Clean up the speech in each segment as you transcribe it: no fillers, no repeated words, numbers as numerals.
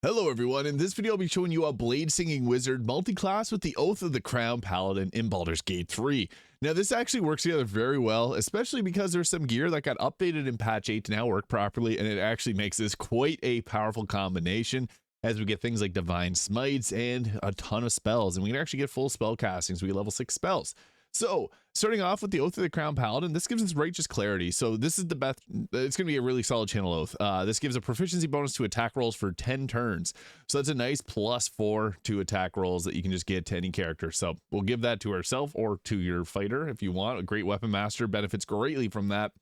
Hello everyone, in this video I'll be showing you a Bladesinging Wizard multi-class with the Oath of the Crown Paladin in Baldur's Gate 3. Now this actually works together very well, especially because there's some gear that got updated in patch 8 to now work properly, and it actually makes this quite a powerful combination as we get things like divine smites and a ton of spells, and we can actually get full spell castings. We get level 6 spells. So, starting off with the Oath of the Crown Paladin, this gives us righteous clarity. So this is the best, it's going to be a really solid channel oath. This gives a proficiency bonus to attack rolls for 10 turns. So that's a nice +4 to attack rolls that you can just get to any character. So we'll give that to ourselves or to your fighter if you want. A great weapon master benefits greatly from that.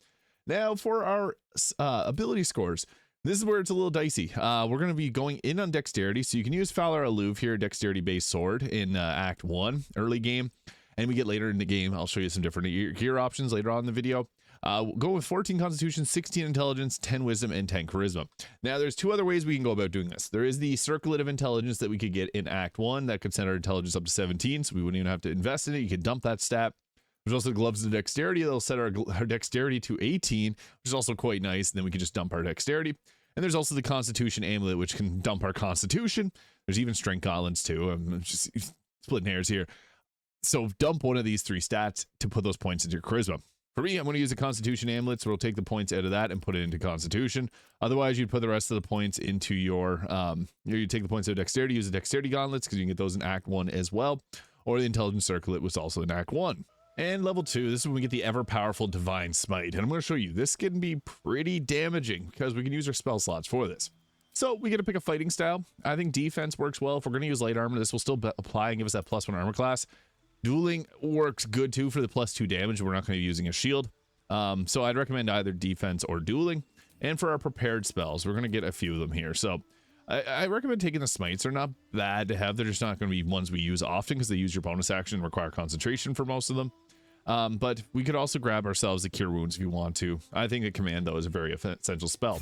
Now for our ability scores. This is where it's a little dicey. We're going to be going in on dexterity. So you can use Valor Alluve here, dexterity based sword in Act 1, early game. And we get later in the game, I'll show you some different gear options later on in the video. We'll go with 14 Constitution, 16 Intelligence, 10 Wisdom, and 10 Charisma. Now, there's two other ways we can go about doing this. There is the Circlet of Intelligence that we could get in Act 1 that could send our Intelligence up to 17, so we wouldn't even have to invest in it. You could dump that stat. There's also the Gloves of Dexterity. They'll set our Dexterity to 18, which is also quite nice, and then we can just dump our Dexterity. And there's also the Constitution Amulet, which can dump our Constitution. There's even Strength Gauntlets, too. I'm just splitting hairs here. So dump one of these three stats to put those points into your charisma. For me, I'm going to use a Constitution Amulet, so we'll take the points out of that and put it into Constitution. Otherwise, you'd put the rest of the points into your, you take the points out of Dexterity, use the Dexterity Gauntlets, because you can get those in Act 1 as well. Or the Intelligence Circlet was also in Act 1. And level 2, this is when we get the ever-powerful Divine Smite. And I'm going to show you, this can be pretty damaging, because we can use our spell slots for this. So we get to pick a fighting style. I think defense works well. If we're going to use light armor, this will still apply and give us that +1 armor class. Dueling works good too for the +2 damage. We're not going to be using a shield. So I'd recommend either defense or dueling. And for our prepared spells, we're going to get a few of them here. So I recommend taking the smites. They're not bad to have. They're just not going to be ones we use often because they use your bonus action and require concentration for most of them. But we could also grab ourselves the Cure Wounds if you want to. I think the command, though, is a very essential spell.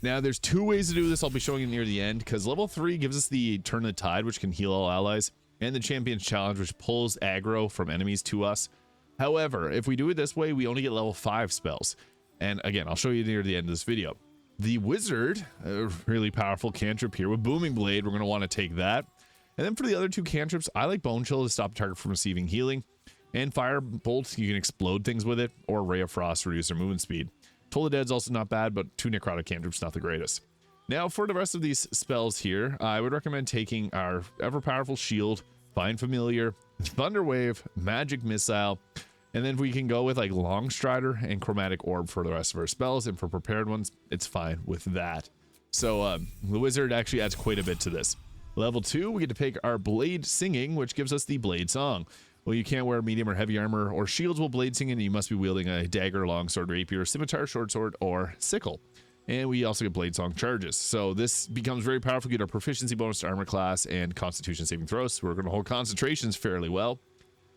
Now, there's two ways to do this. I'll be showing you near the end because level 3 gives us the Turn of the Tide, which can heal all allies, and the Champion's Challenge, which pulls aggro from enemies to us. However, if we do it this way, we only get level 5 spells. And again, I'll show you near the end of this video. The Wizard, a really powerful cantrip here with Booming Blade. We're going to want to take that. And then for the other two cantrips, I like Bone Chill to stop the target from receiving healing. And Firebolt, you can explode things with it. Or Ray of Frost to reduce their movement speed. Toll the Dead's also not bad, but 2 Necrotic cantrips, not the greatest. Now, for the rest of these spells here, I would recommend taking our ever-powerful Shield, Find Familiar, Thunder Wave, Magic Missile, and then we can go with like Long Strider and Chromatic Orb for the rest of our spells, and for prepared ones, it's fine with that. So the Wizard actually adds quite a bit to this. Level 2, we get to pick our Bladesinging, which gives us the Blade Song. Well, you can't wear medium or heavy armor or shields while Bladesinging, and you must be wielding a dagger, longsword, rapier, scimitar, short sword, or sickle. And we also get Blade Song charges. So this becomes very powerful. Get our proficiency bonus to armor class and constitution saving throws. So we're going to hold concentrations fairly well.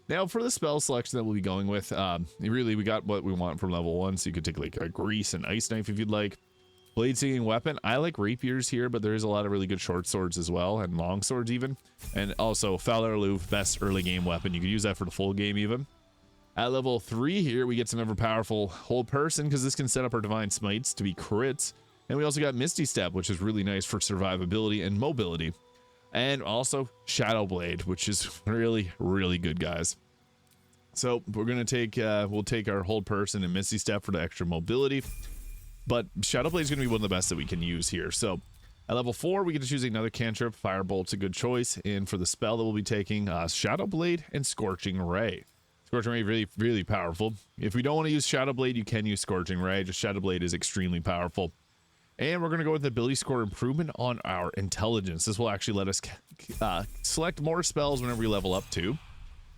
Now for the spell selection that we'll be going with, really we got what we want from level 1. So you could take like a Grease and Ice Knife if you'd like. Bladesinging weapon. I like rapiers here, but there is a lot of really good short swords as well, and long swords even. And also Valor Alluve, best early game weapon. You can use that for the full game even. At level 3 here, we get some ever powerful Hold Person because this can set up our Divine Smites to be crits. And we also got Misty Step, which is really nice for survivability and mobility. And also Shadow Blade, which is really, really good, guys. So we're going to take, we'll take our Hold Person and Misty Step for the extra mobility. But Shadow Blade is going to be one of the best that we can use here. So at level 4, we get to choose another cantrip. Firebolt's a good choice. And for the spell that we'll be taking, Shadow Blade and Scorching Ray. Scorching Ray, really, really powerful. If we don't want to use Shadow Blade, you can use Scorching Ray. Just Shadow Blade is extremely powerful. And we're going to go with the ability score improvement on our intelligence. This will actually let us select more spells whenever we level up too.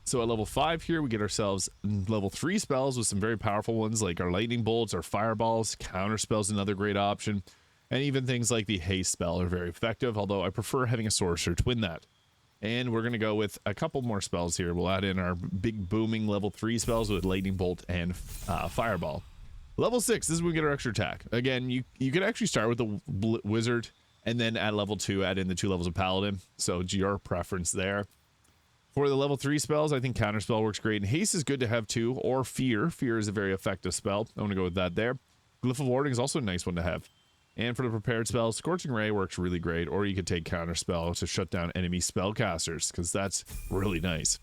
So at level 5 here, we get ourselves level 3 spells with some very powerful ones like our Lightning Bolts, our Fireballs, Counter Spells, another great option. And even things like the Haste spell are very effective, although I prefer having a Sorcerer twin that. And we're going to go with a couple more spells here. We'll add in our big booming level 3 spells with Lightning Bolt and Fireball. Level 6, this is when we get our extra attack. Again, you could actually start with the Wizard and then at level 2 add in the 2 levels of Paladin. So it's your preference there. For the level 3 spells, I think Counterspell works great. And Haste is good to have too, or Fear. Fear is a very effective spell. I'm going to go with that there. Glyph of Warding is also a nice one to have. And for the prepared spells, Scorching Ray works really great, or you could take Counterspell to shut down enemy spellcasters, because that's really nice.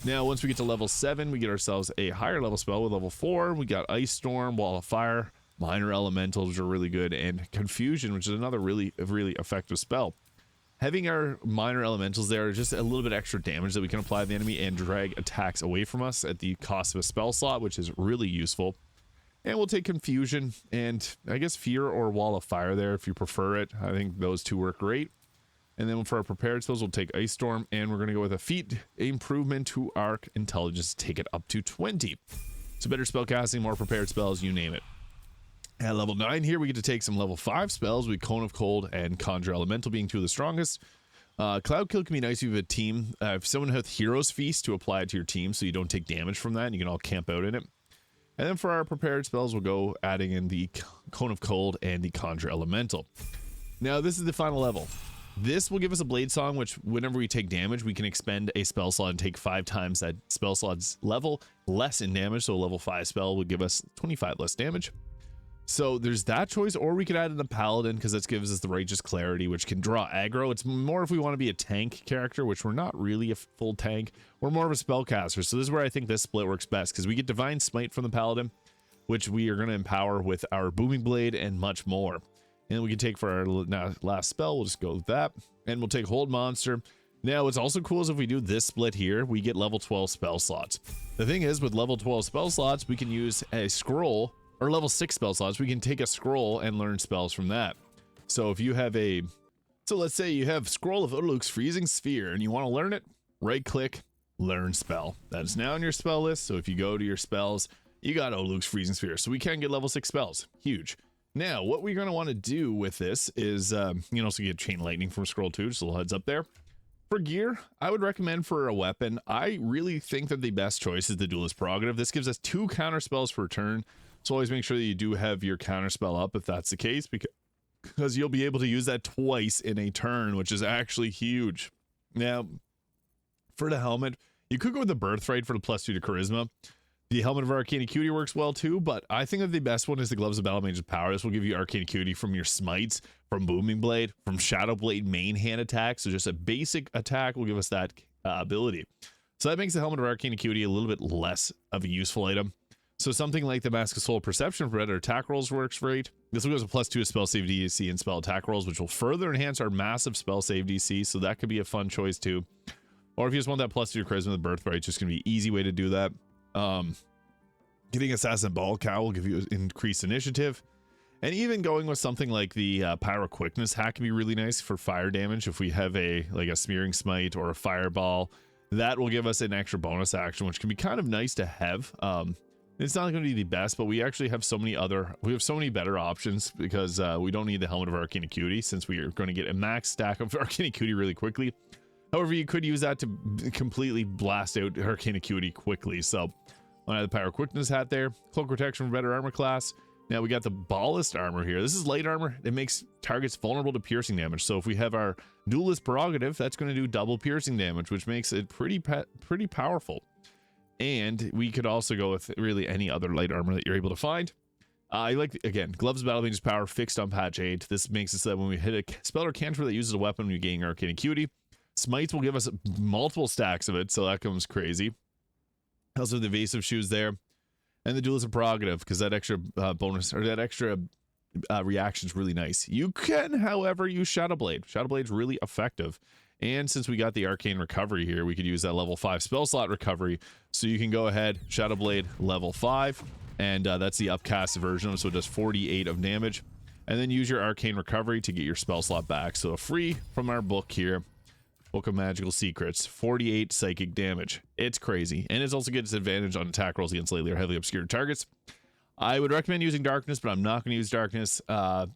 Now, once we get to level 7, we get ourselves a higher level spell with level 4. We got Ice Storm, Wall of Fire, Minor Elementals, which are really good, and Confusion, which is another really effective spell. Having our Minor Elementals there are just a little bit extra damage that we can apply to the enemy and drag attacks away from us at the cost of a spell slot, which is really useful. And we'll take Confusion and I guess Fear or Wall of Fire there if you prefer it. I think those two work great. And then for our prepared spells, we'll take Ice Storm, and we're going to go with a feat improvement to Arc Intelligence to take it up to 20. So better spellcasting, more prepared spells, you name it. At level 9 here, we get to take some level 5 spells with Cone of Cold and Conjure Elemental being two of the strongest. Cloud Kill can be nice if you have a team. If someone has Hero's Feast, to apply it to your team so you don't take damage from that and you can all camp out in it. And then for our prepared spells, we'll go adding in the Cone of Cold and the Conjure Elemental. Now, this is the final level. This will give us a Blade Song, which whenever we take damage, we can expend a spell slot and take 5 times that spell slot's level less in damage. So a level 5 spell would give us 25 less damage. So there's that choice, or we could add in the Paladin because that gives us the Righteous Clarity, which can draw aggro. It's more if we want to be a tank character, which we're not really a full tank. We're more of a spellcaster. So this is where I think this split works best because we get Divine Smite from the Paladin, which we are going to empower with our Booming Blade and much more. And we can take for our last spell, we'll just go with that. And we'll take Hold Monster. Now, what's also cool is if we do this split here, we get level 12 spell slots. The thing is, with level 12 spell slots, we can use a scroll, or level 6 spell slots, we can take a scroll and learn spells from that. So if you have so let's say you have Scroll of Urluk's Freezing Sphere, and you want to learn it, right-click, Learn Spell. That is now on your spell list, so if you go to your spells, you got Urluk's Freezing Sphere. So we can get level 6 spells. Huge. Now, what we're going to want to do with this is, you can also get Chain Lightning from Scroll 2, just a little heads up there. For gear, I would recommend for a weapon, I really think that the best choice is the Duelist Prerogative. This gives us 2 counter spells per turn, so always make sure that you do have your counter spell up if that's the case, because you'll be able to use that twice in a turn, which is actually huge. Now, for the helmet, you could go with the Birthright for the +2 to Charisma. The Helmet of Arcane Acuity works well too, but I think that the best one is the Gloves of Battlemages Power. This will give you Arcane Acuity from your smites, from Booming Blade, from Shadow Blade main hand attack. So just a basic attack will give us that ability. So that makes the Helmet of Arcane Acuity a little bit less of a useful item. So something like the Mask of Soul Perception for better attack rolls works great. This will give us a +2 to spell save DC and spell attack rolls, which will further enhance our massive spell save DC. So that could be a fun choice too. Or if you just want that +2 to Charisma with Birthright, it's just going to be an easy way to do that. Getting Assassin Ball Cow will give you increased initiative. And even going with something like the Pyro Quickness hack can be really nice for fire damage. If we have a Smearing Smite or a Fireball, that will give us an extra bonus action, which can be kind of nice to have. It's not going to be the best, but we actually have so many better options because we don't need the Helmet of Arcane Acuity since we are going to get a max stack of Arcane Acuity really quickly. However, you could use that to completely blast out Arcane Acuity quickly. So I have the Pyro Quickness hat there, Cloak Protection for better armor class. Now we got the Ballist armor here. This is light armor. It makes targets vulnerable to piercing damage. So if we have our Duelist Prerogative, that's going to do double piercing damage, which makes it pretty powerful. And we could also go with really any other light armor that you're able to find. I like, again, Gloves of Battlemages Power fixed on patch 8. This makes it so that when we hit a spell or cantrip that uses a weapon, we gain Arcane Acuity. Smites will give us multiple stacks of it, so that comes crazy. Also the Evasive Shoes there. And the Duelist Prerogative, because that extra bonus, or that extra reaction is really nice. You can, however, use Shadow Blade. Shadow Blade's really effective. And since we got the Arcane Recovery here, we could use that level 5 spell slot recovery. So you can go ahead, Shadow Blade level 5, and that's the upcast version, so it does 48 of damage. And then use your Arcane Recovery to get your spell slot back. So free from our book here, Book of Magical Secrets, 48 psychic damage. It's crazy. And it also gets advantage on attack rolls against lately or heavily obscured targets. I would recommend using Darkness, but I'm not going to use Darkness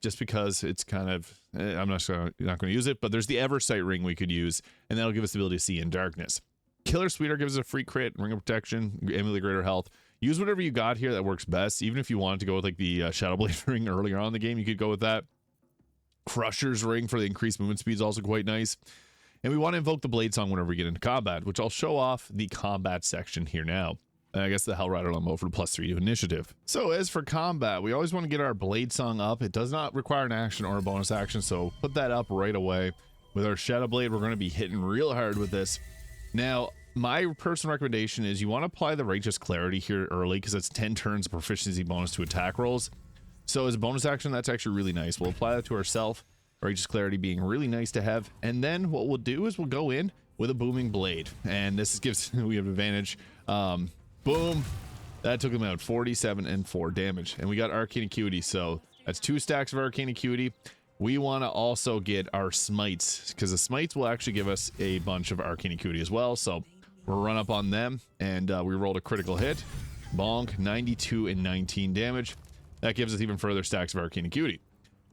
just because it's kind of, I'm not going to use it, but there's the Eversight Ring we could use, and that'll give us the ability to see in darkness. Killer Sweeter gives us a free crit, Ring of Protection, Amulet Greater Health. Use whatever you got here that works best. Even if you wanted to go with like the Shadow Blade Ring earlier on in the game, you could go with that. Crusher's Ring for the increased movement speed is also quite nice. And we want to invoke the Blade Song whenever we get into combat, which I'll show off the combat section here now. And I guess the Hellrider Longbow for the +3 to initiative. So as for combat, we always want to get our blade song up. It does not require an action or a bonus action, so put that up right away. With our Shadow Blade, we're going to be hitting real hard with this. Now, my personal recommendation is you want to apply the Righteous Clarity here early because it's 10 turns of proficiency bonus to attack rolls. So as a bonus action, that's actually really nice. We'll apply that to ourselves, Righteous Clarity being really nice to have. And then what we'll do is we'll go in with a Booming Blade. And this gives, we have advantage. Boom. That took him out, 47 and 4 damage. And we got Arcane Acuity, so that's 2 stacks of Arcane Acuity. We want to also get our smites, because the smites will actually give us a bunch of Arcane Acuity as well. So we'll run up on them, and we rolled a critical hit. Bonk, 92 and 19 damage. That gives us even further stacks of Arcane Acuity.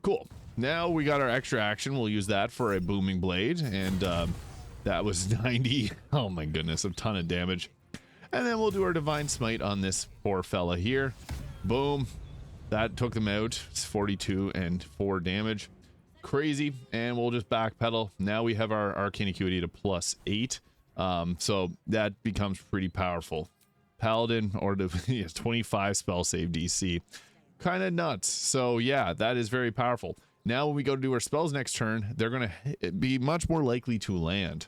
Cool. Now we got our extra action. We'll use that for a Booming Blade, and that was 90. Oh my goodness, a ton of damage. And then we'll do our Divine Smite on this poor fella here. Boom. That took them out. It's 42 and 4 damage. Crazy. And we'll just backpedal. Now we have our Arcane Acuity to +8. So that becomes pretty powerful. Paladin, or the 25 spell save DC. Kind of nuts. So yeah, that is very powerful. Now when we go to do our spells next turn, they're going to be much more likely to land.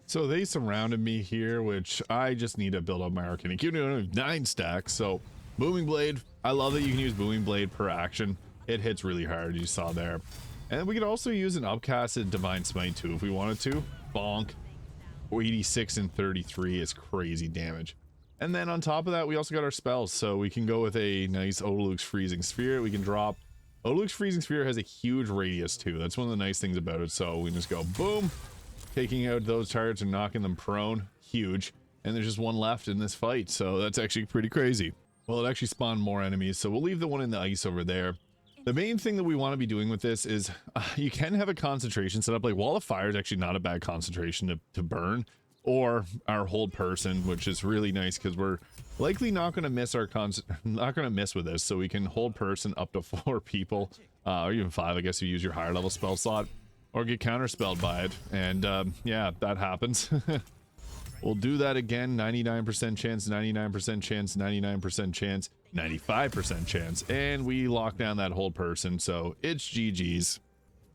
So they surrounded me here, which I just need to build up my Arcane Acuity. I have 9 stacks. So Booming Blade, I love that you can use Booming Blade per action. It hits really hard, you saw there. And we could also use an upcasted Divine Smite too if we wanted to. Bonk. 86 and 33 is crazy damage. And then on top of that, we also got our spells. So we can go with a nice Odaluk's Freezing Sphere. We can drop. Odaluk's Freezing Sphere has a huge radius too. That's one of the nice things about it. So we can just go boom, taking out those targets and knocking them prone. Huge. And there's just one left in this fight. So that's actually pretty crazy. Well, it actually spawned more enemies. So we'll leave the one in the ice over there. The main thing that we want to be doing with this is you can have a concentration set up. Like Wall of Fire is actually not a bad concentration to burn, or our hold person, which is really nice because we're likely not going to miss with this. So we can hold person up to 4 people, or even 5, I guess, if you use your higher level spell slot, or get counterspelled by it. And yeah, that happens. We'll do that again. 99% chance, 99% chance, 99% chance, 95% chance. And we lock down that whole person. So it's GG's.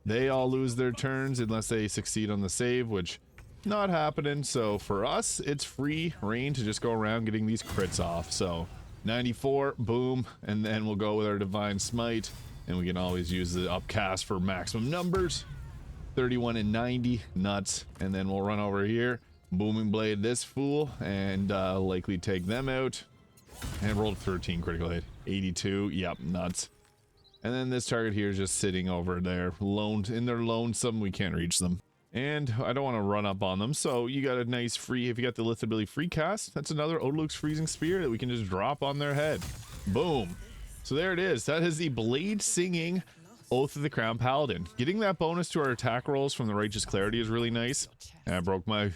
They all lose their turns unless they succeed on the save, which not happening. So for us, it's free reign to just go around getting these crits off. So 94, boom. And then we'll go with our Divine Smite. And we can always use the upcast for maximum numbers. 31 and 90, nuts. And then we'll run over here. Booming Blade this fool and likely take them out. And rolled 13 critical hit. 82, yep, nuts. And then this target here is just sitting over there, in their lonesome. We can't reach them. And I don't want to run up on them, so you got a nice free, if you got the Lith ability free cast, that's another Odaluk's Freezing Spear that we can just drop on their head. Boom. So there it is. That is the Bladesinging Oath of the Crown Paladin. Getting that bonus to our attack rolls from the Righteous Clarity is really nice. And I broke my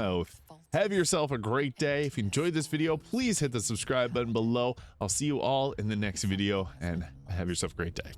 oath. Have yourself a great day. If you enjoyed this video, please hit the subscribe button below. I'll see you all in the next video, and have yourself a great day.